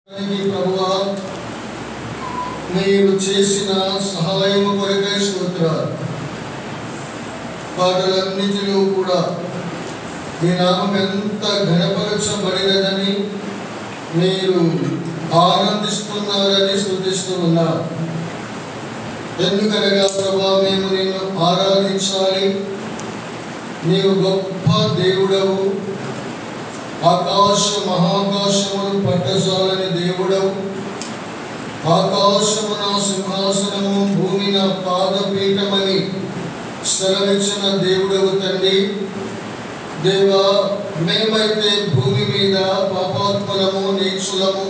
ప్రభువా, మీరు చేసిన సహాయము కొరకై స్తోత్రాలు. పాటలన్నిటిలో కూడా మీ నామం ఎంత ఘనపరచబడినదని మీరు ఆనందిస్తున్నారని స్తుతిస్తూ ఉన్నారు. ఎందుకనగా ప్రభా, మేము నిన్ను ఆరాధించాలి. నీవు గొప్ప దేవుడవు, ఆకాశ మహాకాశమును పట్టజాలని దేవుడవు, ఆకాశము నా సింహాసనము, భూమి నా పాదపీఠమని సెలవిచ్చిన దేవుడవు తండ్రి. దేవా, మేమైతే భూమి మీద పాపాత్మలము, నీచులము,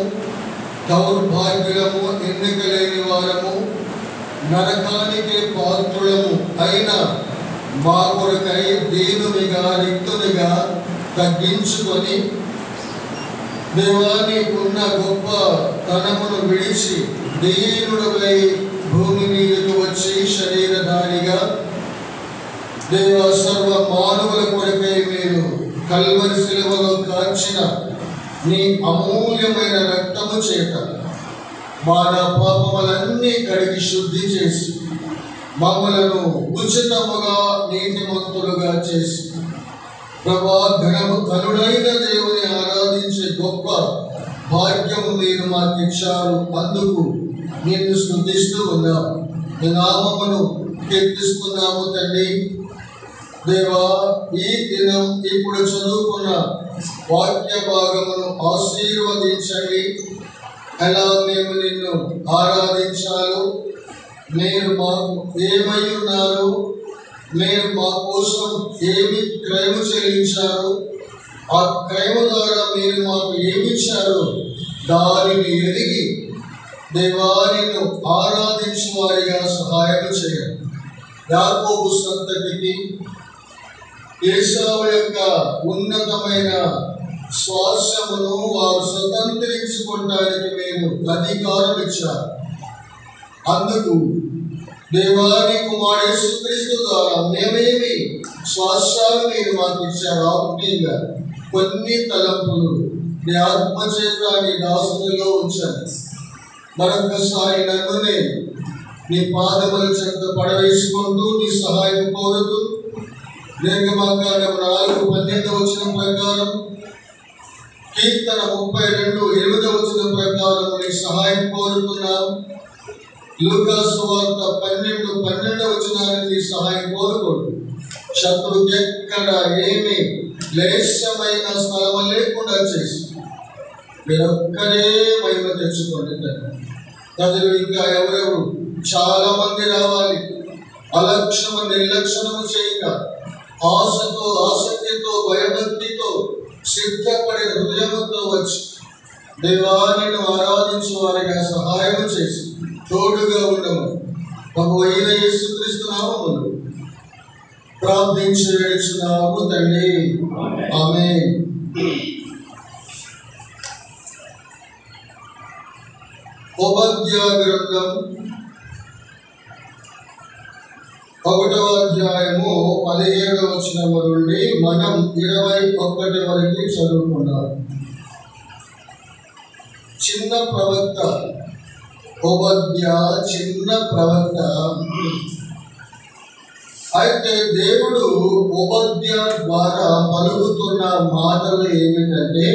దౌర్భాగ్యులము, ఎన్నిక లేని వారము, నరకానికి పాత్రులము అయినా మా కొరకై దీనునిగా రిక్తునిగా తగ్గించుకొని దేవానికున్న గొప్ప తనమును విడిచి దీనుడవై భూమి మీదకు వచ్చి శరీరధారిగా దేవ సర్వ మానవుల కొరకై మీరు కల్వరి శిలువలో కాల్చిన నీ అమూల్యమైన రక్తము చేత మన పాపములన్నీ కడిగి శుద్ధి చేసి మమ్మలను ఉచితముగా నీతిమంతులుగా చేసి ప్రభా, ఘనుడైన దేవుని ఆరాధించే గొప్ప భాగ్యము మీరు మాకు ఇచ్చారు. అందుకు నిన్ను స్తుతిస్తూ ఉన్నాము, నీ నామమును కీర్తిస్తున్నాము తండ్రి. దేవా, ఈ దినం ఇప్పుడు చదువుకున్న వాక్య భాగమును ఆశీర్వదించండి. ఎలా మేము నిన్ను ఆరాధించాలో, మీరు మాకు ఏమై ఉన్నారు, మీరు మా కోసం ఏమి క్రయము చెల్లించారు, ఆ క్రయము ద్వారా మీరు మాకు ఏమిచ్చారు, దానిని ఎరిగి దేవానిను ఆరాధించు వారిగా సహాయం చేయండి. యాకోబు సంతతికి ఏశావు యొక్క ఉన్నతమైన స్వాస్థ్యమును వారు స్వతంత్రించుకోవడానికి మీరు అధికారం ఇచ్చారు. అందుకు దేవాని కుమారుడు యేసుక్రీస్తు ద్వారా మేమేమి స్వాస్థ్యాలు మీరు మాకు ఇచ్చారు. ఆత్మీయంగా కొన్ని తలంపులు నీ ఆత్మచేత నీ దాసునిలో ఉంచాను. మరొకసారి నన్ను నేను నీ పాదముల చెంత పడవేసుకుంటూ నీ సహాయం కోరుతూ నిర్గమకాండం 4:12 ప్రకారం, కీర్తన 32:8 ప్రకారం నీ సహాయం కోరుతున్నాం. లూకా సువార్త 12:12 నీ సహాయం కోరుకోండి. శత్రువుకి ఎక్కడ ఏమి లేశమైన స్థలము లేకుండా చేసి మీరొక్కరే మహిమ తెచ్చుకోండి. ప్రజలు ఇంకా ఎవరెవరు చాలా మంది రావాలి. అలక్ష్యము నిర్లక్ష్యము చేయక ఆశతో, ఆసక్తితో, భయభక్తితో, సిద్ధపడిన హృదయంతో వచ్చి దేవానిని ఆరాధించు వారిగా సహాయం చేసి తోడుగా ఉండము. ప్రభువైన అయిన యేసుక్రీస్తు నామములో ప్రార్థించి వేడుచున్నాము తండ్రి, ఆమేన్. ఓబద్యా గ్రంథం 1వ అధ్యాయము 17వ వచనము నుండి మనం 21 వరకు చదువుకున్నాం. చిన్న ప్రవక్త ఓబద్యా, చిన్న ప్రవక్త. అయితే దేవుడు ఓబద్యా ద్వారా పలుకుతున్న మాటలు ఏమిటంటే,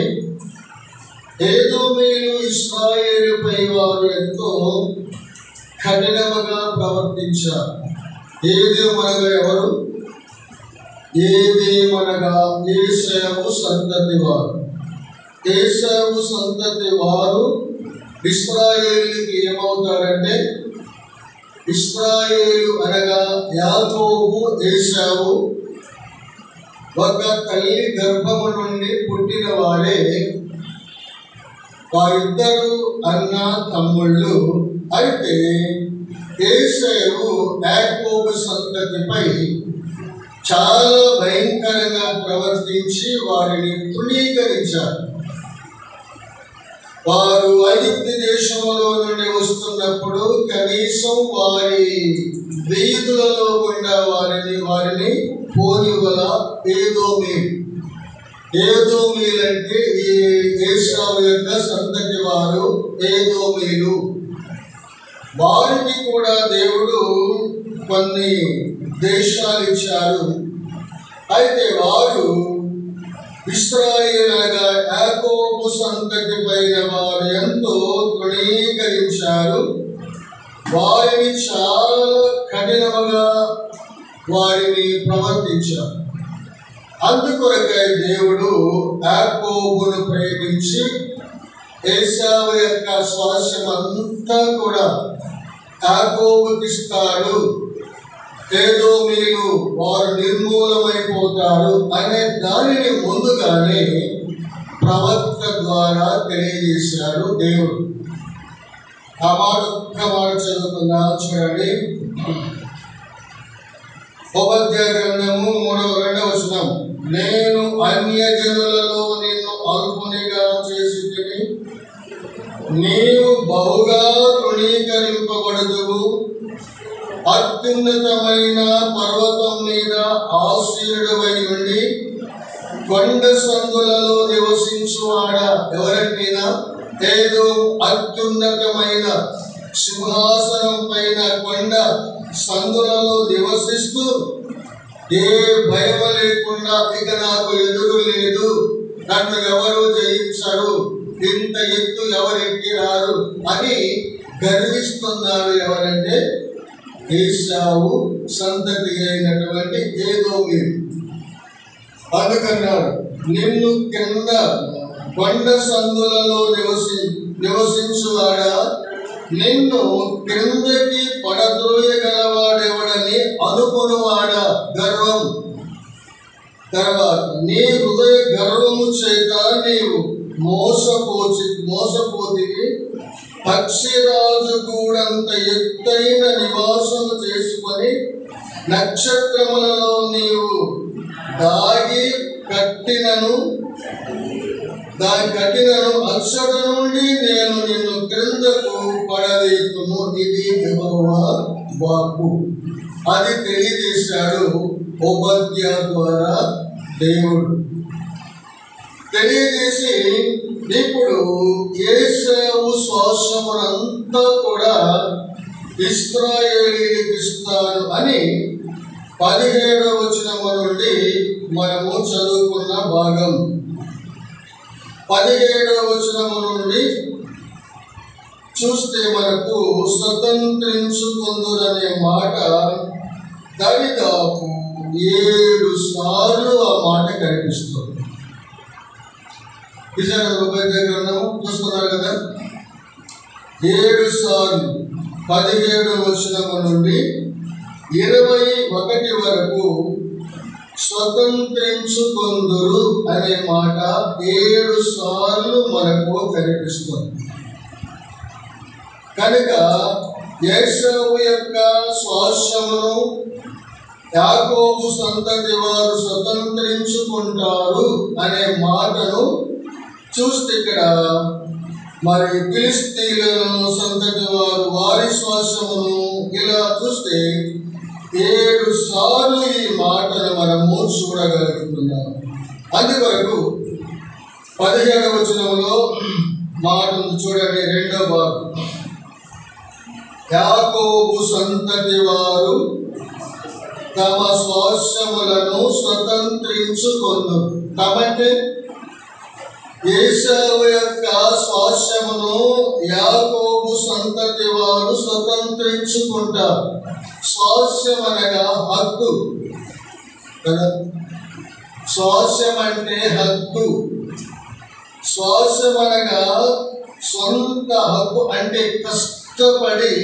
ఏదోమీయులు ఇశ్రాయేలుపై వారు ఎంతో కఠినముగా ప్రవర్తించారు. ఏదేమనగా ఎవరు? ఏదేమనగా ఏశావు సంతతి వారు. ఏశావు సంతతి వారు ఇశ్రాయేలుకి ఏమవుతారంటే, ఇశ్రాయేలు అనగా యాకోబు, ఏశావు ఒక తల్లి గర్భము నుండి పుట్టిన వారే. వారిద్దరు అన్న తమ్ముళ్ళు. అయితే ఏశావు యాకోబు సంతతిపై చాలా భయంకరంగా ప్రవర్తించి వారిని తృణీకరించారు. వారు ఐగుప్తు దేశంలో నుండి వస్తున్నప్పుడు కనీసం వారి వీధులలో గుండా వారిని పోనివల ఏదోమీయులు ఏదోమీలంటే ఈ ఏశావు యొక్క సంతతి వారు ఏదోమీలు. వారికి కూడా దేవుడు కొన్ని దేశాలు ఇచ్చారు. అయితే వారు ఇశ్రాయేలుగా యాకోబు సంతతి పైన వారు ఎంతో తృణీకరించారు. వారిని చాలా కఠినముగా వారిని ప్రవర్తించారు. అందుకొరకై దేవుడు యాకోబును ప్రేమించి ఏశావు యొక్క స్వాస్థ్యం అంతా కూడా యాకోబుకి ఇస్తాడు. ఏదోమీలు వారు నిర్మూలమైపోతారు అనే దానిని ముందుగానే ప్రవక్త ద్వారా తెలియజేశాడు దేవుడు. ఆ మాట ఒక్క మాట చదువుకుందాం, చూడండి. ఉపద్యాయ గ్రంథము 3:2 వచనం. నేను అన్యజనులలో నిన్ను అల్పునిగా చేసి నీవు బహుగా తృణీకరింపబడదువు. అత్యున్నతమైన పర్వతం మీద ఆసీనుడవై ఉండి కొండ సందులలో నివసించువాడా. ఎవరైనా ఏదో అత్యున్నతమైన సింహాసనం పైన కొండ సందులలో నివసిస్తూ ఏ భయం లేకుండా ఇక నాకు ఎదురు లేదు, నన్ను ఎవరు జయించరు, ఇంత ఎత్తు ఎవరెక్కి రారు అని గర్విస్తున్నారు. ఎవరంటే ఏశావు సంతతి అయినటువంటి ఏదోమీలు. అందుకన్నాడు, నిన్ను కింద కొండ సందులలో నివసించువాడా, నిన్ను కిందకి పడద్రోయగలవాడెవడని అనుకునివాడా. గర్వం. తర్వాత నీ హృదయ గర్వము చేత నీవు మోసపోతివి. పక్షిరాజు కూడంత ఎత్తైన నివాసము చేసుకొని నక్షత్రములలో నీవు దాగి కట్టినను అక్షర నుండి నేను నిన్ను క్రిందకు పడవేతును. ఇది యెహోవా వాక్కు. అది తెలియజేశాడు ఉపద్యా ద్వారా దేవుడు. తెలియజేసి ఇప్పుడు ఏశావు స్వాస్థ్యమునంతా కూడా ఇశ్రాయేలీయులకు ఇస్తాను అని 17వ వచనము నుండి మనము చదువుకున్న భాగం. 17వ వచనము నుండి చూస్తే మనకు స్వతంత్రించుకుందురనే మాట దాదాపు 7 సార్లు ఆ మాట కనిపిస్తుంది. ఉపద్యాయ గ్రంథము చూస్తున్నారు కదా, 7 సార్లు 17వ వచనము నుండి 21 వరకు స్వతంత్రించుకొందురు అనే మాట 7 సార్లు మనకు కనిపిస్తుంది. కనుక ఏశావు యొక్క స్వాస్థ్యమును యాకోబు సంతతి వారు స్వతంత్రించుకుంటారు అనే మాటను చూస్తే ఇక్కడ మరి ఫిలిష్తీయుల సంతతి వారు వారి స్వాస్థ్యమును ఇలా చూస్తే 7 సార్లు ఈ మాటను మనము చూడగలుగుతున్నాం. అందువరకు 17వ వచనంలో మాటను చూడండి. 2వ భాగం. యాకోబు సంతతి వారు తమ స్వాస్థ్యములను స్వతంత్రించుకొందురు. కాబట్టి ఏశావు యొక్క స్వాస్థ్యమును యాకోబు సంతతి వారు స్వతంత్రించుకుంటారు. స్వాస్థ్యం అనగా హక్కు కదా. స్వాస్థ్యం అంటే హక్కు. స్వాస్థ్యం అనగా సొంత హక్కు, అంటే కష్టపడి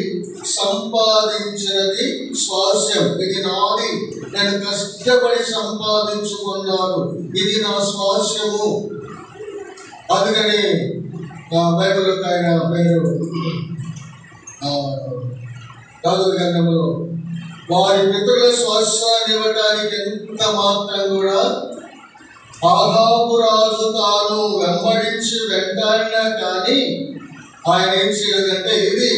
సంపాదించినది స్వాస్థ్యం. ఇది నాది, నేను కష్టపడి సంపాదించుకున్నాను, ఇది నా స్వాస్థ్యము. అందుకని బైబిల్ యొక్క ఆయన పేరు రాజుల గ్రంథంలో వారి పితరుల స్వాస్థ్యాన్ని ఇవ్వడానికి ఎంత మాత్రం కూడా ఆహాబు రాజు తాను వెంటాడినా కానీ ఆయన ఏం చేయలేదంటే, ఇది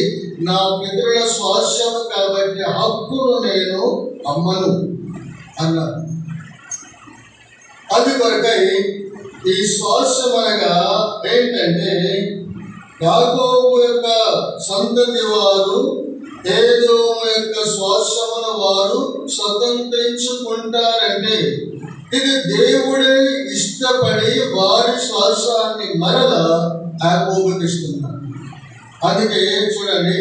నా పితరుల స్వాస్థ్యము కాబట్టి హక్కును నేను అమ్మను అన్నారు. అందుకొరకై ఈ స్వాస్థ్యం అనగా ఏంటంటే యాకోబు యొక్క సంతతి వారు ఏదోము యొక్క స్వాస్థ్యమును వారు స్వతంత్రించుకుంటారంటే ఇది దేవుడే ఇష్టపడి వారి స్వాస్థ్యాన్ని మరల యాకోబుకి ఇస్తున్నారు. అందుకే చూడండి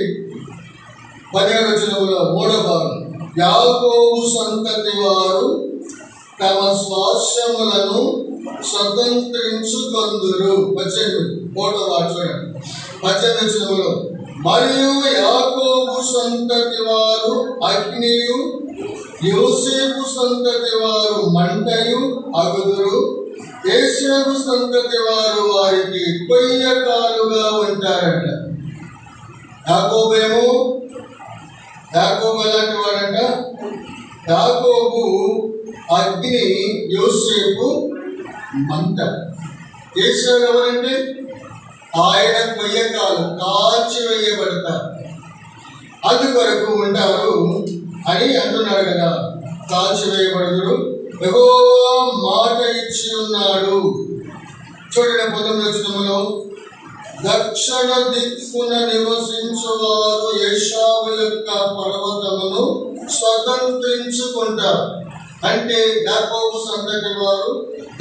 17వ వచనంలో 3వ భాగం, యాకోబు సంతతి వారు తమ స్వాస్థ్యములను స్వతంత్రించుకొందురు. 18వ చూడండి 18వ వచనంలో, మరియు యాకోబు సంతతి వారు అగ్నియు యోసేపు సంతతి వారు మంటయు అగుదురు. యోసేపు సంతతి వారు వారికి కొయ్యకాలుగా ఉంటారంట. యాకోబు ఎలాంటి వాడంట? యాకోబు అగ్ని, యోసేపు మంట. యేసేపు ఎవరంటే ఆయన కొయ్యకాలు కాల్చి వేయబడతారు, అందుకొరకు ఉంటారు అని అంటున్నాడు కదా. కాల్చి వేయబడదురు, యెహోవా మాట ఇచ్చి ఉన్నాడు. చూడండి 19వ వచనంలో, దక్షిణ దిక్కున నివసించువారు ఏశావు యొక్క పర్వతమును స్వతంత్రించుకుంటారు. అంటే యాకోబు సంతతి వారు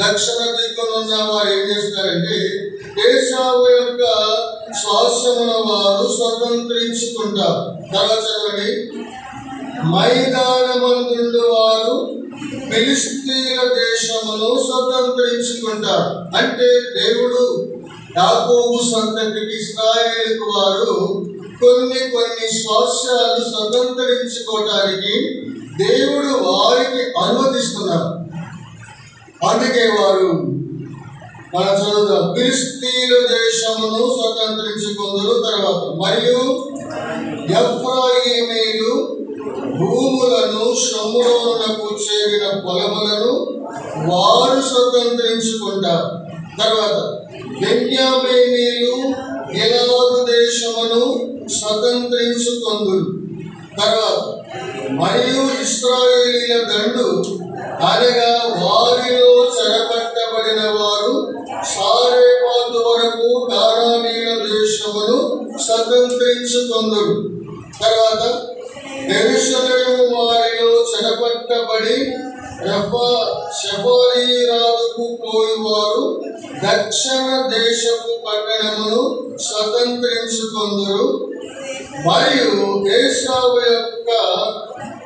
దక్షిణ దిక్కునున్న వారు ఏం చేస్తారంటే ఏశావు యొక్క స్వాస్థ్యముల వారు స్వతంత్రించుకుంటారు. తర్వాత చదవండి, మైదానమందు వారు ఫిలిష్తీయుల దేశమును స్వతంత్రించుకుంటారు. అంటే దేవుడు యాకోబు సంతతికి, ఇశ్రాయేలు వారు కొన్ని స్వాస్థ్యాలు స్వతంత్రించుకోవడానికి దేవుడు వారికి అనుమతిస్తున్నారు. అందుకే వారు మన చదువుతాం, ఫిలిష్తీయుల దేశమును స్వతంత్రించుకుందరు. తర్వాత, మరియు ఎఫ్రాయిమీలు భూములను, షోమ్రోనునకు చేరిన పొలములను వారు స్వతంత్రించుకుంటారు. తర్వాత, బెన్యామీనీలు గిలాదు దేశమును స్వతంత్రించుకొందురు. తర్వాత, మరియు ఇశ్రాయేలీల దండు అనగా వారిలో చెరపట్టబడిన వారు సారేపాతు వరకు కానానీయుల దేశమును స్వతంత్రించుకొందురు. తర్వాత, యెరూషలేము వారిలో చెరపట్టబడి సెఫారీరాదుకు పోయేవారు దక్షిణ దేశపు పట్టణమును స్వతంత్రించుకొందురు. మరియు ఏశావు యొక్క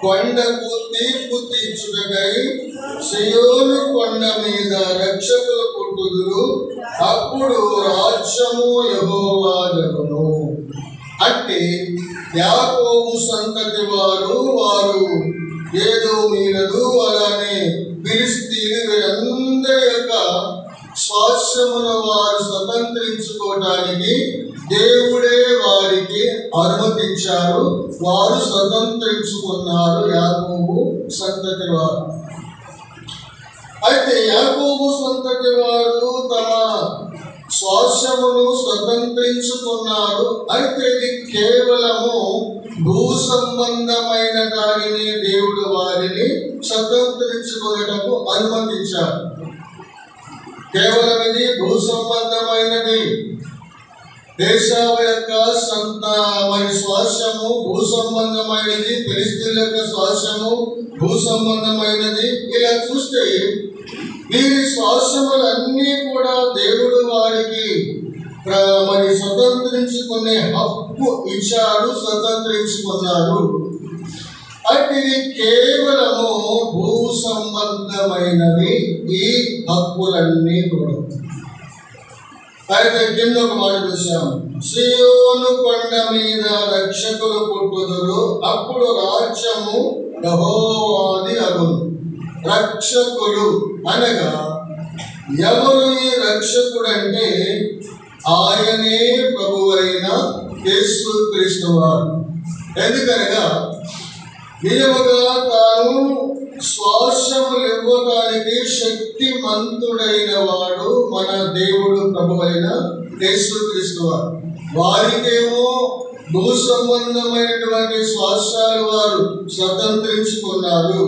కొండకు తీర్పు తీర్చుటకై సియోను కొండ మీద రక్షకులు పుట్టుదురు. అప్పుడు రాజ్యము యెహోవాదగును. అంటే యాకోబు సంతతి వారు ఏదోమీయులు, అలానే ఫిలిష్తీయులు, వీరందరి యొక్క స్వాస్థ్యమును వారు స్వతంత్రించుకోవడానికి దేవుడే వారికి అనుమతించారు. వారు స్వతంత్రించుకున్నారు యాకోబు సంతతి వారు. అయితే యాకోబు సంతతి వారు తమ స్వాస్థ్యమును స్వతంత్రించుకున్నారు. అయితే ఇది కేవలము భూ సంబంధమైన దానిని దేవుడు వారిని స్వతంత్రించుకునేటకు అనుమతించారు. కేవలం ఇది భూ సంబంధమైనది. ఏశావు యొక్క మరి స్వాస్థ్యము భూ సంబంధమైనది, ఫిలిష్తీయుల యొక్క స్వాస్థ్యము భూ సంబంధమైనది. ఇలా చూస్తే వీరి స్వాస్థ్యములన్నీ కూడా దేవుడు వారికి మరి స్వతంత్రించుకునే హక్కు ఇచ్చాడు, స్వతంత్రించుకున్నారు. అయితే ఇది కేవలము భూ సంబంధమైనవి ఈ హక్కులన్నీ కూడా. అయితే కింద ఒక మాట చూసాము, సియోను కొండ మీద రక్షకులు పుట్టుదురు. అప్పుడు రాజ్యము యెహోవాది అగును. రక్షకుడు అనగా ఎవరు ఈ రక్షకుడు అంటే ఆయనే ప్రభువైన యేసుక్రీస్తు వారు. ఎందుకనగా నిజముగా తాను స్వాస్థ్యములు ఇవ్వడానికి శక్తిమంతుడైన వాడు మన దేవుడు ప్రభువైన యేసుక్రీస్తు వారు. వారికేమో భూ సంబంధమైనటువంటి స్వాస్థ్యాలు వారు స్వతంత్రించుకున్నారు.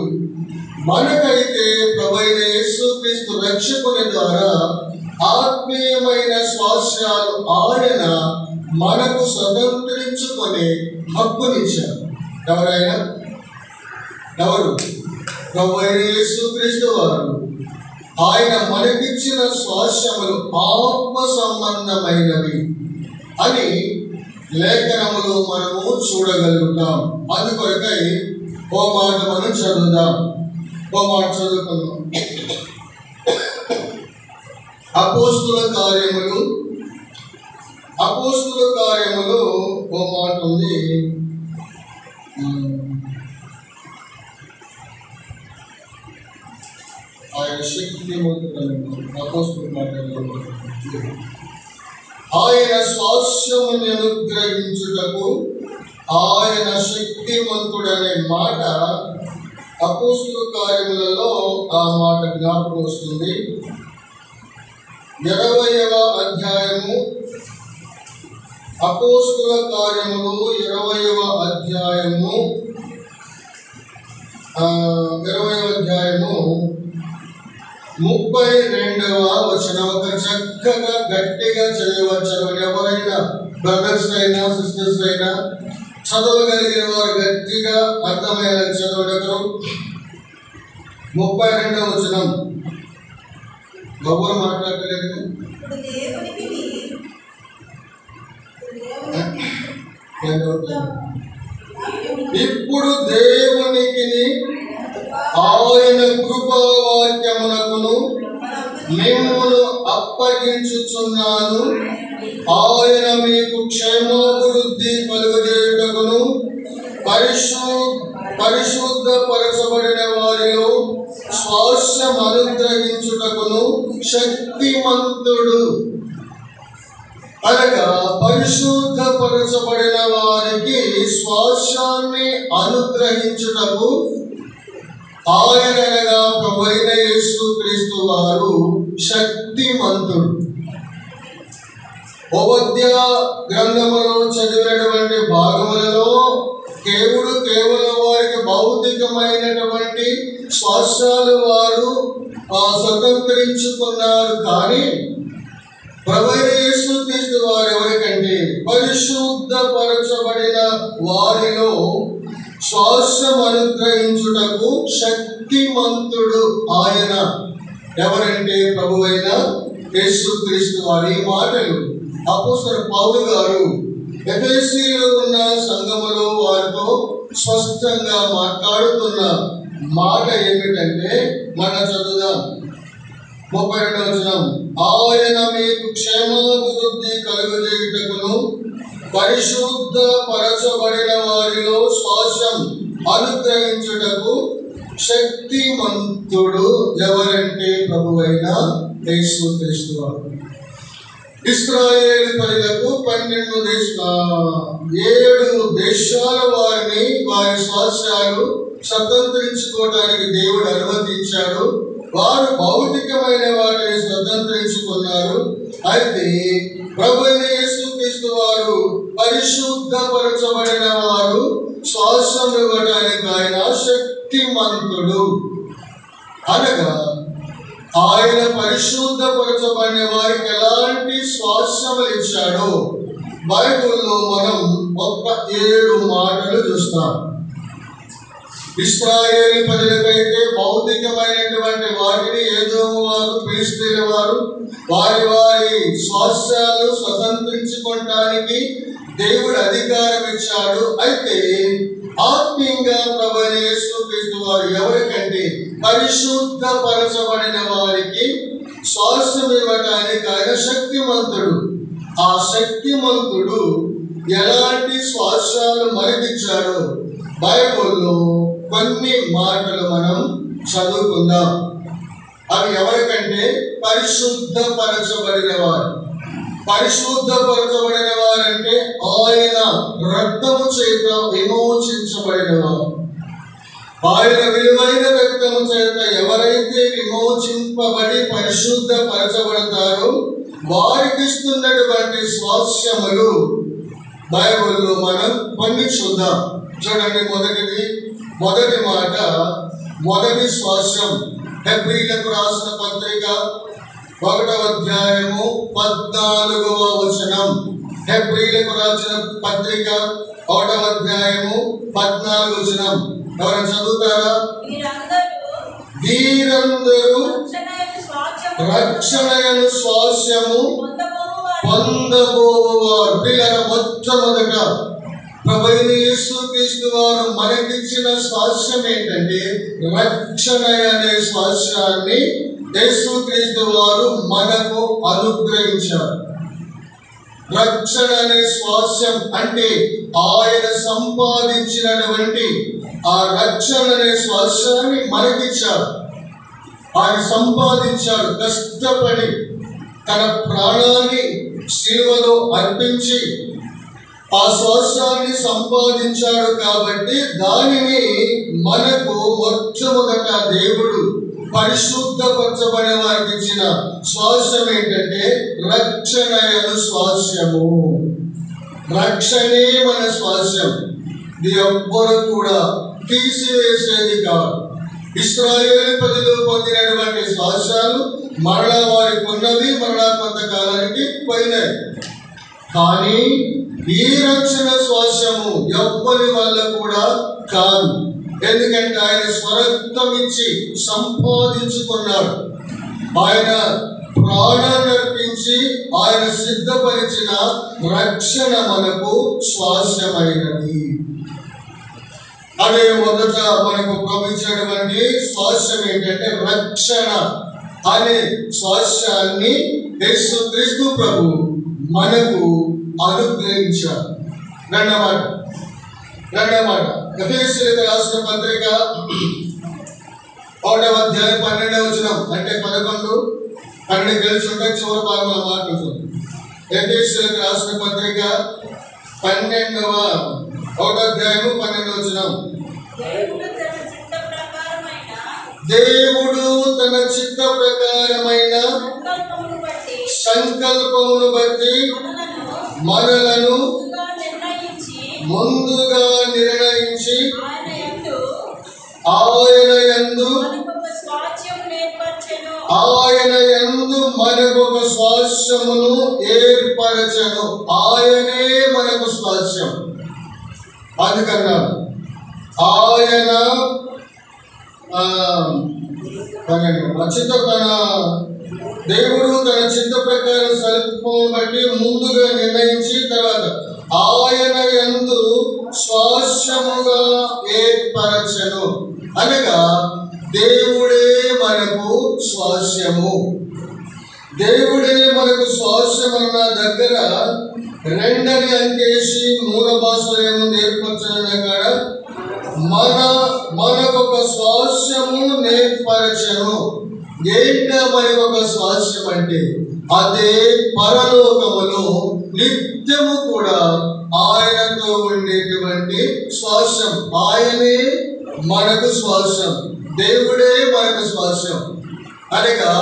మనకైతే ప్రభువైన యేసుక్రీస్తు రక్షకుని ద్వారా ఆత్మీయమైన స్వాస్థ్యాలు ఆయన మనకు స్వతంత్రించుకునే హక్కునిచ్చారు. ఎవరు? ప్రభువైన యేసుక్రీస్తు వారు. ఆయన మనకిచ్చిన స్వాస్థ్యములు ఆత్మ సంబంధమైనవి అని లేఖనములు మనము చూడగలుగుతాం. అందుకొరకై ఓ మాట మనం చదువుదాం. ఓ మాట చదువుకుందాం. అపోస్తుల కార్యములు ఓ మాట ఉంది. ఆయన శక్తి అపోస్తుల కార్యములు ఆయన స్వాస్థ్యమును అనుగ్రహించుటకు ఆయన శక్తిమంతుడనే మాట అపోస్తుల కార్యములలో ఆ మాట జ్ఞాపకం వస్తుంది. 20వ అధ్యాయము అపోస్తుల కార్యములు 20వ అధ్యాయము 32వ వచనం. ఒక చక్కగా గట్టిగా చదవచ్చు. ఎవరైనా బ్రదర్స్ అయినా సిస్టర్స్ అయినా చదవగలిగిన వారు గట్టిగా అర్థమయ్యేలా చదవగలరు. 32వ వచనం. ఎవరు మాట్లాడలేదు. ఇప్పుడు దేవునికి ఆయన కృపావాక్యమునకును మిమ్మును అప్పగించుచున్నాను. ఆయన మీకు క్షేమాభివృద్ధి కలుగజేయుటకును పరిశుద్ధపరచబడిన వారిలో స్వాస్థ్యం అనుగ్రహించుటకును శక్తిమంతుడు. అనగా పరిశుద్ధపరచబడిన వారికి స్వాస్థ్యాన్ని అనుగ్రహించుటకు ఆయన అనగా ప్రభువైన యేసుక్రీస్తు వారు శక్తిమంతుడు. ఉపద్య గ్రంథములో చదివినటువంటి భాగములలో కేవలం వారికి భౌతికమైనటువంటి స్వాస్థ్యాలు వారు స్వతంత్రించుకున్నారు. కానీ ప్రభువైన యేసుక్రీస్తు వారు ఎవరికంటే పరిశుద్ధపరచబడిన వారిలో స్వాస్థ్యం అనుగ్రహించుటకు శక్తిమంతుడు ఆయన. ఎవరంటే ప్రభువైన యేసుక్రీస్తు వారు. ఈ మాటలు అపోస్తలుడు పౌలు గారు ఎఫెసీలో ఉన్న సంఘములో వారితో స్పష్టంగా మాట్లాడుతున్న మాట ఏమిటంటే, మన చదువుదాం. 32వ వచనం. ఆయన మీకు క్షేమాభివృద్ధి కలుగజేయుటకును పరిశుద్ధపరచబడిన వారిలో స్వాస్థ్యం అనుగ్రహించుటకు శక్తిమంతుడు. ఎవరంటే ప్రభువైన యేసుక్రీస్తు వారు. ఇశ్రాయేలు ప్రజలకు 7 దేశాల వారిని వారి స్వాస్థ్యాలు స్వతంత్రించుకోవడానికి దేవుడు అనుమతించాడు. వారు భౌతికమైన వాటిని స్వతంత్రించుకున్నారు. అయితే ప్రభువైన యేసుక్రీస్తు వారు పరిశుద్ధపరచబడిన వారు స్వాస్థ్యం ఇవ్వడానికి ఆయన శక్తిమంతుడు. అనగా ఆయన పరిశుద్ధపరచబడిన వారికి ఎలాంటి స్వాస్థ్యములు ఇచ్చాడో బైబిల్లో మనం 7 మాటలు చూస్తాం. ఇశ్రాయేలు ప్రజలకైతే భౌతికమైనటువంటి వాటిని ఎదోము వారు, ఫిలిష్తీయుల వారు వారి స్వాస్థ్యాలు స్వతంత్రించుకోవడానికి దేవుడు అధికారం ఇచ్చాడు. అయితే ఆత్మీయంగా ప్రభువైన యేసుక్రీస్తు వారు ఎవరికంటే పరిశుద్ధపరచబడిన వారికి స్వాస్థ్యం ఇవ్వడానికి ఆయన శక్తిమంతుడు. ఆ శక్తిమంతుడు ఎలాంటి స్వాస్థ్యాలు మనకిచ్చాడో బైబిల్లో కొన్ని మాటలు మనం చదువుకుందాం. అవి ఎవరికంటే పరిశుద్ధపరచబడిన వారు. పరిశుద్ధపరచబడిన వారంటే ఆయన రక్తము చేత విమోచించబడిన వారు. ఆయన విలువైన రక్తము చేత ఎవరైతే విమోచింపబడి పరిశుద్ధపరచబడతారో వారికి ఇస్తున్నటువంటి స్వాస్థ్యములు బైబిల్లో మనం కొన్ని చూద్దాం. చూడండి, మొదటి మాట, మొదటి స్వాస్థ్యం. హెబ్రీలకు రాసిన పత్రిక 1వ అధ్యాయము 14వ వచనం. హెబ్రీయులకు రాసిన పత్రిక 1వ అధ్యాయము 14వ వచనం. ఎవరైనా చదువుతారా? వీరందరూ రక్షణయను స్వాస్యము పొందబోవారు. పిల్లల మొట్టమొదట ప్రభువైన యేసుక్రీస్తు వారు మనకిచ్చిన స్వాస్యం ఏంటంటే రక్షణ అనే స్వాస్యాన్ని యేసుక్రీస్తు వారు మనకు అనుగ్రహించారు. రక్షణ అనే స్వాస్యం అంటే ఆయన సంపాదించినటువంటి ఆ రక్షణ అనే స్వాస్యాన్ని మనకిచ్చారు. ఆయన సంపాదించాడు, కష్టపడి తన ప్రాణాన్ని శిలువలో అర్పించి ఆ స్వాస్యాన్ని సంపాదించాడు. కాబట్టి దానిని మనకు మొట్టమొదట దేవుడు పరిశుద్ధపరచబడిన వారికి ఇచ్చిన స్వాస్యం ఏంటంటే రక్షణయను స్వాస్యము. రక్షణే మన స్వాస్యం. ఇది ఎవ్వరు కూడా తీసివేసేది కాదు. ఇశ్రాయేలు ప్రజలు పొందినటువంటి స్వాస్యాలు మరలా వారికి ఉన్నవి, మరలా కొంతకాలానికి పోయినాయి. కానీ ఈ రక్షణ స్వాస్యము ఎవ్వరి వల్ల కూడా కాదు. ఎందుకంటే ఆయన స్వరక్తం ఇచ్చి సంపాదించుకున్నాడు. ఆయన ప్రాణాన్ని అర్పించి ఆయన సిద్ధపరిచిన రక్షణ మనకు స్వాస్యమైనది. అదే మొదట మనకు ప్రవచించినటువంటి స్వాస్యం ఏంటంటే రక్షణ అనే స్వాస్యాన్ని యేసుక్రీస్తు ప్రభు మనకు అనుగ్రహించారు. రెండవ మాట ఎఫెసీయులకు రాసిన పత్రిక 1వ అధ్యాయం 12వ వచనం. అంటే 11, 12 కలిసి ఉంటాయి. చివరి భాగంలో మాట్లాడుతుంది. ఎఫెసీయులకు రాసిన పత్రిక 1వ అధ్యాయం 12వ వచనం. దేవుడు తన చిత్త ప్రకారమైన సంకల్పమును బట్టి మనలను ముందుగా నిర్ణయించి ఆయన యందు మనకొక స్వాస్యమును ఏర్పరచను. ఆయనే మనకు స్వాస్యం. అందుకన్నా ఆయన దేవుడు తన చిత్త ప్రకారం సంకల్పం బట్టి ముందుగా నిర్ణయించి తర్వాత ఆయన యందు స్వాస్యముగా ఏర్పరచను. అనగా దేవుడే మనకు స్వాస్యము. దేవుడే మనకు స్వాస్యం అన్న దగ్గర రెండని అంకేసి మూల భాషలో ఏముంది ఏర్పరచడం కాడ మనకొక స్వాస్యము నేర్పరచను. ఏంటో మరి ఒక స్వాస్యం అంటే అదే పరలోకములో నిత్యము కూడా ఆయనతో ఉండేటువంటి స్వాస్యం. ఆయనే మనకు స్వాస్యం. దేవుడే మనకు స్వాస్యం. అనగా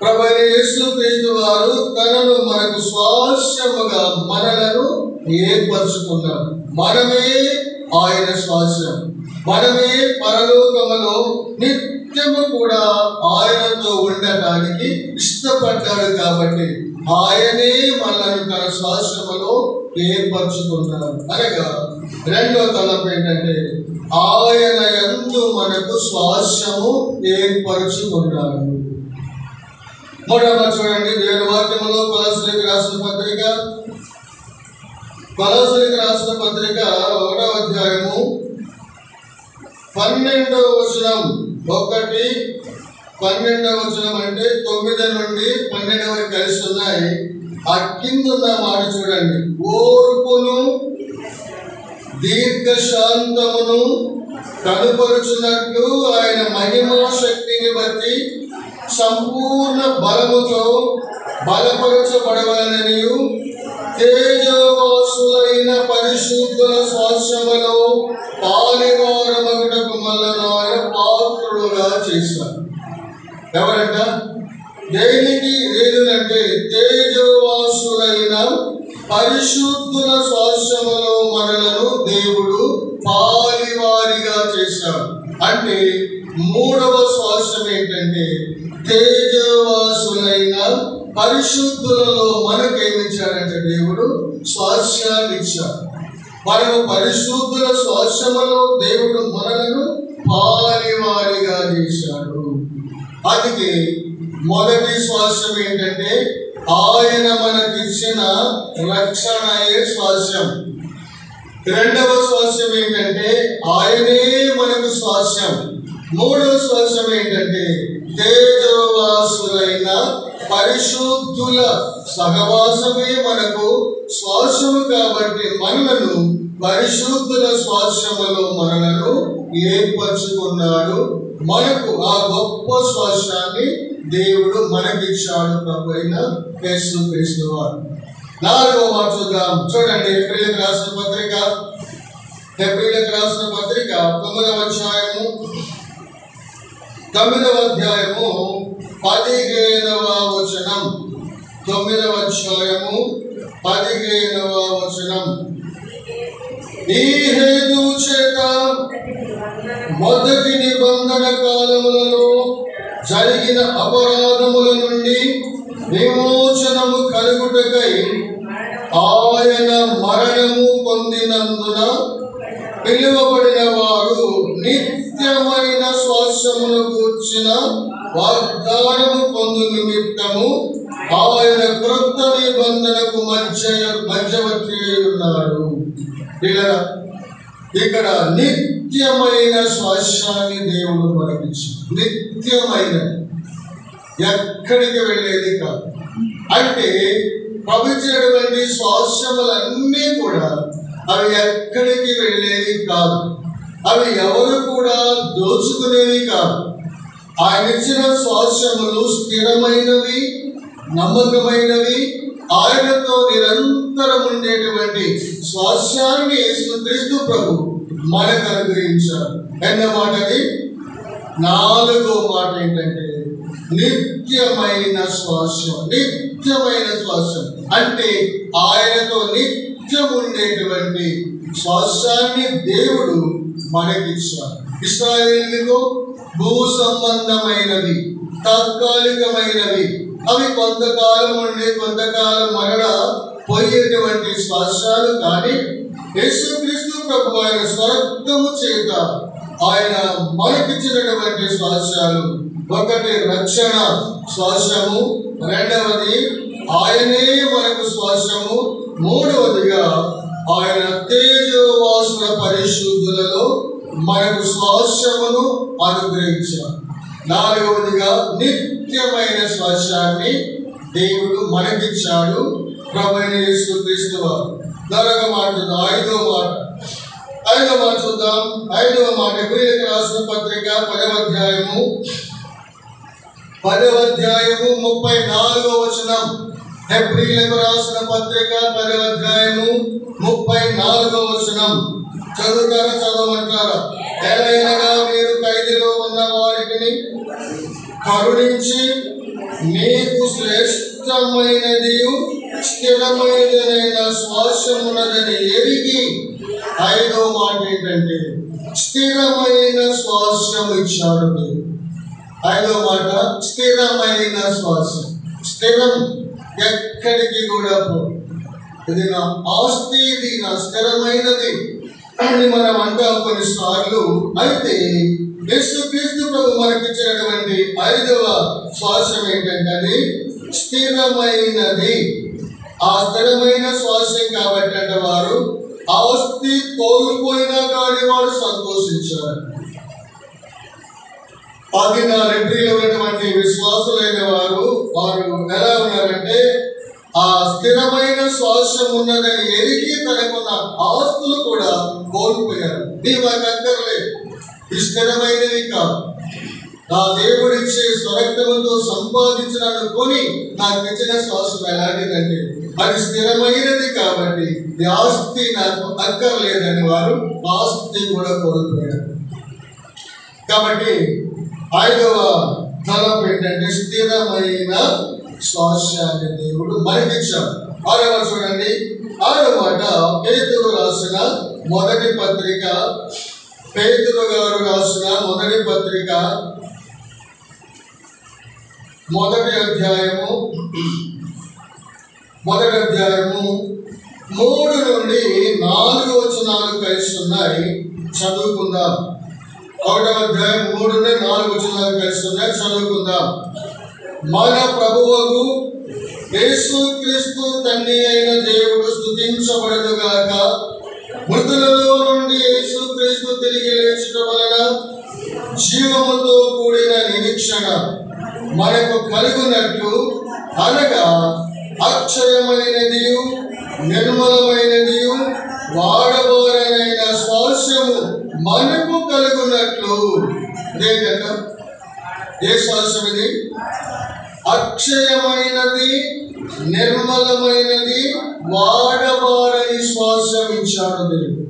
ప్రభువైన యేసుక్రీస్తు వారు తనను మనకు స్వాస్యముగా మనలను ఏర్పరచుకున్నారు. మనమే ఆయన స్వాస్యం. మనమే పరలోకములో నిత్యము కూడా ఆయనతో ఉండటానికి ఇష్టపడ్డాడు. కాబట్టి ఆయనే మనల్ని తన స్వాస్యములో ఏర్పరచుకున్నారు. అనగా రెండో తలంపు ఏంటంటే ఆయన యందు మనకు స్వాస్యము ఏర్పరచుకున్నాడు. మూడవ చూడండి, దేవుని వాక్యములో కొలస్సీయులకు రాసిన పత్రిక 1వ అధ్యాయము 12వ వచనం. 12వ వచనం అంటే 9 నుండి 12 వరకు కలిసి ఉన్నాయి. ఆ కింద మాట చూడండి. ఓర్పును దీర్ఘశాంతమును కనుపరుచున్నట్లు ఆయన మహిమా శక్తిని బట్టి సంపూర్ణ బలముతో బలపరచబడవలననియు తేజోవాసులైన పరిశుద్ధుల స్వాస్యములో పాలివారమగుటకు మనలను ఆయన పాత్రుడుగా చేశారు. ఎవరంట? దేనికి ఏదంటే తేజోవాసులైన పరిశుద్ధుల స్వాస్యములో మనలను దేవుడు పాలివారిగా చేశాడు. అంటే మూడవ స్వాస్యం ఏంటంటే తేజోవాసులైన పరిశుద్ధులలో మనకేమిచ్చాడంటే దేవుడు స్వాస్యాన్ని ఇచ్చాడు. మనము పరిశుద్ధుల స్వాస్యములో దేవుడు మనలను పాలివారిగా చేశాడు. అందుకే మొదటి స్వాస్యం ఏంటంటే ఆయన మనకిచ్చిన రక్షణయే స్వాస్యం. రెండవ స్వాస్యం ఏంటంటే ఆయనే మనకు స్వాస్యం. మూడవ స్వాస్యం ఏంటంటే తేజోవాసులైన పరిశుద్ధుల సహవాసమే మనకు స్వాస్యము. కాబట్టి మనలను పరిశుద్ధుల స్వాస్యములో మనలను ఏర్పరచుకున్నాడు. మనకు ఆ గొప్ప స్వాస్యాన్ని దేవుడు మనకిచ్చాడు ప్రభు అయిన యేసుక్రీస్తు వారు. నాలుగవ మాట చూద్దాం. చూడండి, హెబ్రీయులకు రాసిన పత్రిక 9వ అధ్యాయము 15వ వచనం. 9వ అధ్యాయము 15వ వచనం. ఈ హేతు చేత మొదటి నిబంధన కాలములలో జరిగిన అపరాధముల నుండి విమోచనము కలుగుటకై ఆయన మరణము పొందినందున పిలువబడిన వారు నిత్యమైన స్వాస్యమును కూర్చిన వాగ్దానము పొందు నిమిత్తము ఆయన క్రొత్త నిబంధనకు మధ్యవర్తి ఉన్నాడు. ఇక్కడ నిత్యమైన స్వాస్యాన్ని దేవుడు మనకిచ్చాడు. నిత్యమైన, ఎక్కడికి వెళ్ళేది కాదు. అంటే పవిత్రమైనటువంటి స్వాస్యములన్నీ కూడా అవి ఎక్కడికి వెళ్ళేవి కాదు. అవి ఎవరు కూడా దోచుకునేవి కాదు. ఆయన ఇచ్చిన స్వాస్యములు స్థిరమైనవి, నమ్మకమైనవి, ఆయనతో నిరంతరం ఉండేటువంటి స్వాస్యాన్ని యేసుక్రీస్తు ప్రభు మనకు అనుగ్రహించారు. ఎన్న మాటది? నాలుగో మాట ఏంటంటే నిత్యమైన స్వాస్యం. నిత్యమైన స్వాస్యం అంటే ఆయనతో నిత్యం ఉండేటువంటి స్వాస్యాన్ని దేవుడు మనకిచ్చాడు. ఇశ్రాయేలుకు భూ సంబంధమైనవి, తాత్కాలికమైనవి, అవి కొంతకాలం ఉండే కొంతకాలం మరణ పోయేటువంటి స్వాస్యాలు. కానీ యేసుక్రీస్తు ప్రభు ఆయన స్వర్గము చేత ఆయన మనకిచ్చినటువంటి స్వాస్యాలు. ఒకటి రక్షణ స్వాస్యము, రెండవది ఆయనే మనకు స్వాస్యము, మూడవదిగా ఆయన తేజోవాసుల పరిశుద్ధులలో మనకు స్వాస్యమును అనుగ్రహించారు. నాలుగవదిగా నిత్యమైన స్వాస్యాన్ని దేవుడు మనకిచ్చాడు ప్రభువైన యేసుక్రీస్తు వారు. నాలుగవ మాట చూద్దాం. ఐదవ మాట చూద్దాం. ఐదవ మాట హెబ్రీయులకు రాసిన పత్రిక 10వ అధ్యాయము 34వ వచనం. హెబ్రీయులకు రాసిన పత్రిక 10వ అధ్యాయము 34వ వచనం. చదువుతారా? చదవమంటారా? ఎలాగైనా మీరు ఖైదులో ఉన్న వారికి కరుణించి మీకు శ్రేష్టమైనది స్థిరమైనదైన స్వాస్యమున్నదని ఎరిగి. ఐదవ మాట ఏంటంటే స్థిరమైన స్వాస్యం ఇచ్చాడు. ఐదవ మాట స్థిరమైన స్వాస్యం. స్థిరం, ఎక్కడికి కూడా పోదు. ఇది నా ఆస్తి, ఇది నా స్థిరమైనది అని మనం అంటాం కొన్నిసార్లు. అయితే యేసుక్రీస్తు ప్రభు మనకిచ్చినటువంటి ఐదవ స్వాస్యం ఏంటంటే అది స్థిరమైనది. ఆ స్థిరమైన స్వాస్యం కాబట్టి అంటే వారు ఆస్తి కోల్పోయినా కానీ వారు సంతోషించారు. అది నా హెబ్రీయులో ఉన్నటువంటి విశ్వాసులైన వారు ఎలా ఉన్నారంటే ఆ స్థిరమైన స్వాస్యం ఉన్నదని ఎరిగి తనకున్న ఆస్తులు కూడా కోల్పోయారు. ఇది మాకు అక్కర్లేదు, ఇది స్థిరమైనది కాదు. నా దేవుడిచ్చే స్వరక్తముతో సంపాదించాలనుకొని నాకు ఇచ్చిన శ్వాసం ఎలాంటిదంటే అది స్థిరమైనది కాబట్టి ఈ ఆస్తి నాకు అక్కర్లేదని వారు ఆస్తి కూడా కోల్పోయారు. కాబట్టి ఐదవ తలం ఏంటంటే స్థిరమైన స్వాస్యాన్ని దేవుడు మనకిచ్చాడు. ఆరవ చూడండి. ఆరవ మాట పేతురు రాసిన మొదటి పత్రిక, పేతురు గారు రాసిన మొదటి పత్రిక 1వ అధ్యాయము మొదటి అధ్యాయము 3 నుండి 4 వచనాలు కలిసి ఉన్నాయి, చదువుకుందాం. 1వ అధ్యాయం 3 నుండి 4 వచనాలు కలిసి ఉన్నాయి, చదువుకుందాం. మన ప్రభువుకు యేసుక్రీస్తు తండ్రి అయిన దేవుడు స్తుతించబడుగాక. మృతులలో నుండి యేసుక్రీస్తు తిరిగి లేచడం వలన జీవముతో కూడిన నిరీక్షణ మనకు కలుగునట్లు, అనగా అక్షయమైనది నిర్మలమైనది వాడబోరనైన స్వాస్యము మనకు కలుగునట్లు. ఇదేంట ఏ స్వాస్యం ఇది? అక్షయమైనది నిర్మలమైనది వాడబారని స్వాస్యం ఇచ్చాడు దేవుడు.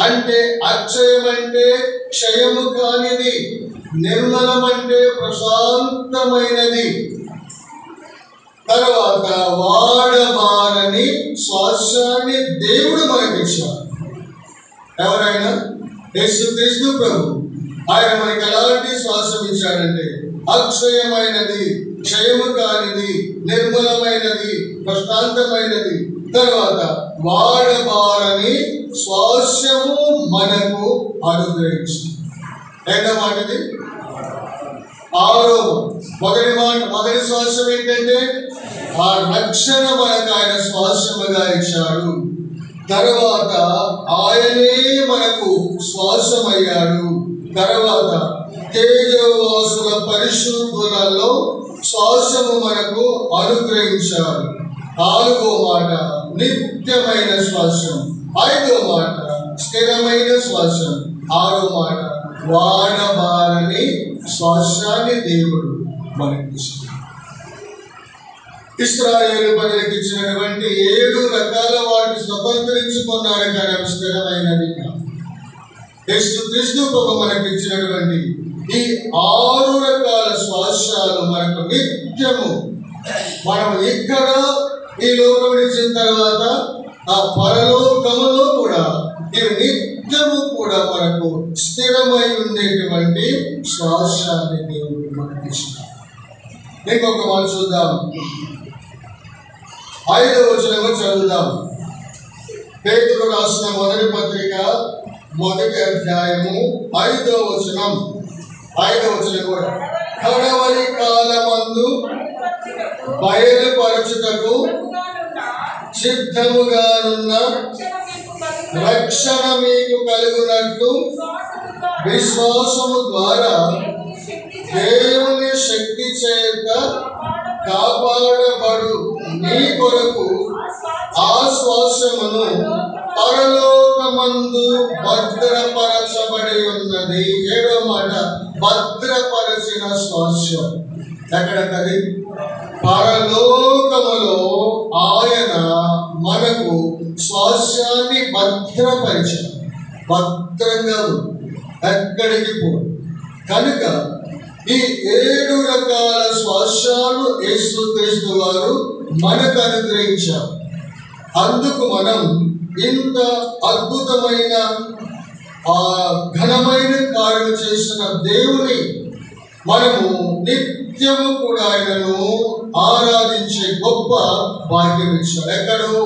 అంటే అక్షయం అంటే క్షయము కానిది, నిర్మలం అంటే ప్రశాంతమైనది, తర్వాత వాడబారని స్వాస్యాన్ని దేవుడు మనకి ఇచ్చాడు. ఎవరైనా యేసుక్రీస్తు ప్రభు, ఆయన మనకి ఎలాంటి శ్వాసం ఇచ్చాడంటే అక్షయమైనది, క్షయము కానిది, నిర్మలమైనది, ప్రశాంతమైనది, తర్వాత వాడబారని స్వాస్యము మనకు అనుగ్రహించింది. ఏంటో మాటది? మొదటి శ్వాసం ఏంటంటే ఆ రక్షణ మనకు ఆయన శ్వాసముగా ఇచ్చాడు. తర్వాత ఆయనే మనకు శ్వాసమయ్యాడు. తర్వాత తేజవాసుల పరిశుద్ధులలో శ్వాసము మనకు అనుగ్రహించాడు. 4వ మాట నిత్యమైన శ్వాసం. 5వ మాట స్థిరమైన శ్వాసం. 6వ మాట వాడబారని శ్వాసాన్ని దేవుడు మనకి ఇచ్చాడు. ఇశ్రాయేలు ప్రజలకు ఇచ్చినటువంటి 7 రకాల వాటిని స్వతంత్రించుకున్నారు, కానీ అవి స్థిరమైనది కాదు. యేసుక్రీస్తు ప్రభు మనకి ఇచ్చినటువంటి ఈ 6 రకాల శ్వాసాలు మనకు నిత్యము, మనం ఇక్కడ ఈ లోకం ఇచ్చిన తర్వాత ఆ పరలోకములో కూడా ఇవి నిత్యము కూడా మనకు స్థిరమై ఉండేటువంటి శ్వాసాన్ని దేవుడు మనకి ఇచ్చినాడు. ఇంకొక మాట చూద్దాం. 5వ వచనం చదువుదాం. పేతురు రాసిన మొదటి పత్రిక 1వ అధ్యాయము 5వ వచనం. 5వ వచనం కూడా కడవరి కాలమందు బయలుపరచుటకు సిద్ధముగానున్న రక్షణ మీకు కలుగునట్లు విశ్వాసము ద్వారా దేవుని శక్తి చేత కాపాడబడు మీ కొరకు ఆ శ్వాసమును పరలోకమందు భద్రపరచబడి ఉన్నది. 7వ మాట భద్రపరచిన శ్వాసం. ఎక్కడది? పరలోకములో ఆయన మనకు శ్వాసాన్ని భద్రపరిచాడు. భద్రంగా ఎక్కడికి పోదు. కనుక ఈ 7 రకాల శ్వాసాలు యేసుక్రీస్తు వారు మనకు అనుగ్రహించారు. అందుకు మనం ఇంత అద్భుతమైన ఘనమైన కార్యం చేసిన దేవుని మనము నిత్యము కూడా ఆయనను ఆరాధించే గొప్ప భాగ్యం ఇచ్చాడు. ఎక్కడో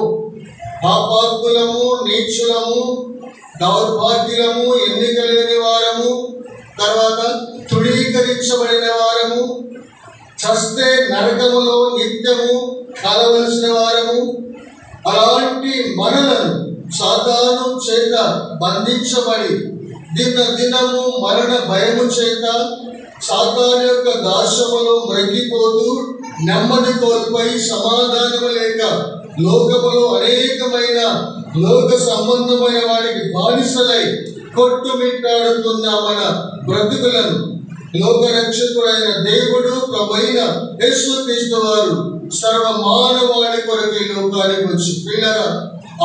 పాపాత్ములము, నీచులము, దౌర్భాగ్యులము, ఎన్నిక లేని వారము, తర్వాత తృణీకరించబడిన వారము, చస్తే నరకములో నిత్యము కలవలసిన వారము, అలాంటి మనలను సాతాను చేత బంధించబడి దినము మరణ భయము చేత సాతాను యొక్క దాస్యములో మ్రగిపోతూ నెమ్మది కోల్పోయి సమాధానము లేక లోకములో అనేకమైన లోక సంబంధమైన వారికి బానిసలై కొట్టుమిట్టాడుతున్న మన బ్రతుకులను లోకరక్షకుడైన దేవుడు ప్రభువైన యేసుక్రీస్తు వారు సర్వ మానవాళి కొరకు ఈ లోకానికి వచ్చి పిల్లల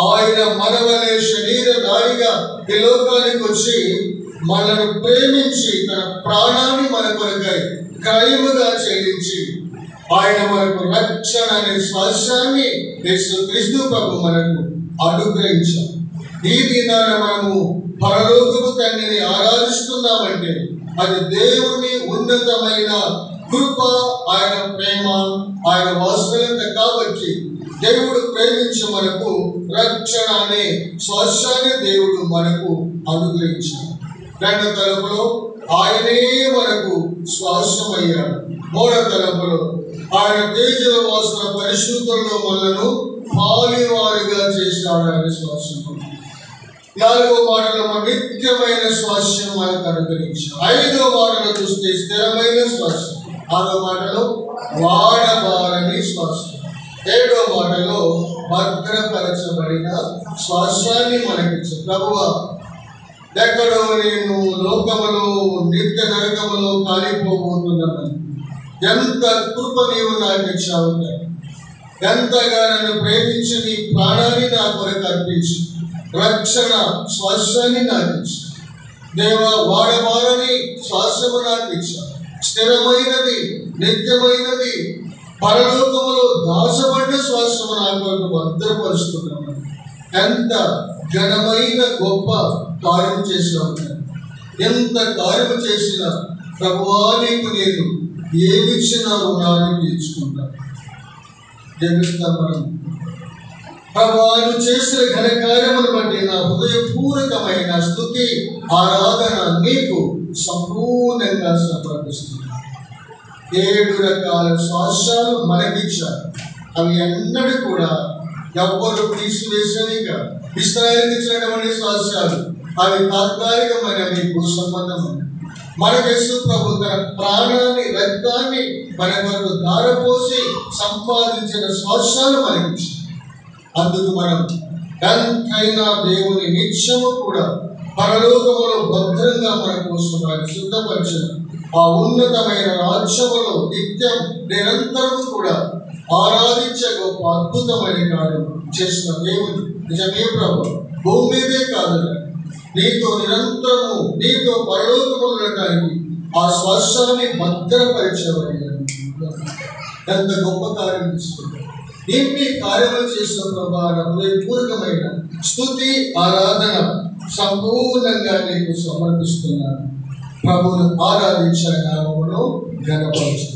ఆయన మనవలే శరీరధారిగా ఈ లోకానికి వచ్చి మనను ప్రేమించి తన ప్రాణాన్ని మన కొరకై క్రయముగా చెల్లించి ఆయన మనకు రక్షణ అనే శ్వాసాన్ని యేసుక్రీస్తు ప్రభు మనకు అనుగ్రహించారు. ఈ దినాన మనము పరలోకపు తండ్రిని ఆరాధిస్తున్నామంటే అది దేవుని ఉన్నతమైన కృప, ఆయన ప్రేమ, ఆయన వాత్సల్యత. కాబట్టి దేవుడు ప్రేమించి మనకు రక్షణ అనే శ్వాసాన్ని దేవుడు మనకు అనుగ్రహించాడు. రెండో తలంపులో ఆయనే మనకు శ్వాసమయ్యాడు. మూడో తలంపులో ఆయన తేజల వాసన పరిశుద్ధంలో మనను పాలివారిగా చేశాడు ఆయన శ్వాసం. నాలుగో మాటలో నిత్యమైన స్వాస్యం మనకు అనుగ్రహించాడు. ఐదో మాటలో చూస్తే స్థిరమైన స్వాస్యం. ఆరో మాటలో వాడబారని స్వాస్యం. ఏడో మాటలో భద్రపరచబడిన స్వాస్యాన్ని మనకిచ్చాడు. ప్రభువా, ఎక్కడో నేను లోకములో నిత్య నరకములో కాలిపోబోతున్నాను, ఎంత కృప నీవు నాకు ఇచ్చావు, ఎంతగా నన్ను ప్రేమించి నీ ప్రాణాన్ని నా కొరకు అర్పించి రక్షణ శ్వాసాన్ని నాకు ఇచ్చావు. దేవా, వాడబారని శ్వాసము నాకు ఇచ్చావు. స్థిరమైనది, నిత్యమైనది, పరలోకములో దాచబడిన శ్వాసము నా కొరకు భద్రపరుస్తున్నాను. ఎంత ఘనమైన గొప్ప కార్యం చేసినావు. ఎంత కార్యము చేసినా ప్రభువా, నీకు నేను ఏమిచ్చినా రుణాన్ని తీర్చుకుంటాను. మనం ప్రభువా, నువ్వు చేసిన ఘన కార్యమును బట్టి నా హృదయపూర్వకమైన స్తుతి ఆరాధన నీకు సంపూర్ణంగా సమర్పిస్తున్నాను. 7 రకాల శ్వాసాలు మనకిచ్చారు. అవి అన్నడూ కూడా ఎవ్వరు తీసివేసేవి కాదు. ఇశ్రాయేలుకి ఇచ్చినటువంటి శ్వాసాలు అవి తాత్కాలికమైన మీకు సంబంధమైన మనకు యేసు ప్రభు తన ప్రాణాన్ని, రక్తాన్ని మన కొరకు ధారపోసి సంపాదించిన శ్వాసాలు మనకిచ్చారు. అందుకు మనం ఎంతైనా దేవుని నిత్యము కూడా పరలోకములో భద్రంగా మన కోసం ఆయన సిద్ధపరిచిన ఆ ఉన్నతమైన రాజ్యములో నిత్యం నిరంతరం కూడా ఆరాధించే గొప్ప అద్భుతమైన కార్యం చేసిన దేవుడు నిజమే ప్రభు. భూమి మీదే కాదు, నీతో నిరంతరము నీతో పరలోకములో ఉండటానికి ఆ శ్వాసాన్ని భద్రపరిచేవాడు. ఎంత గొప్ప కార్యం తీసుకుంటారు. ఇన్ని కార్యములు చేసిన ప్రభా, హృదయపూర్వకమైన స్తుతి ఆరాధన సంపూర్ణంగా నీకు సమర్పిస్తున్నాను. ప్రభువును ఆరాధించే నామమును ఘనపరచు.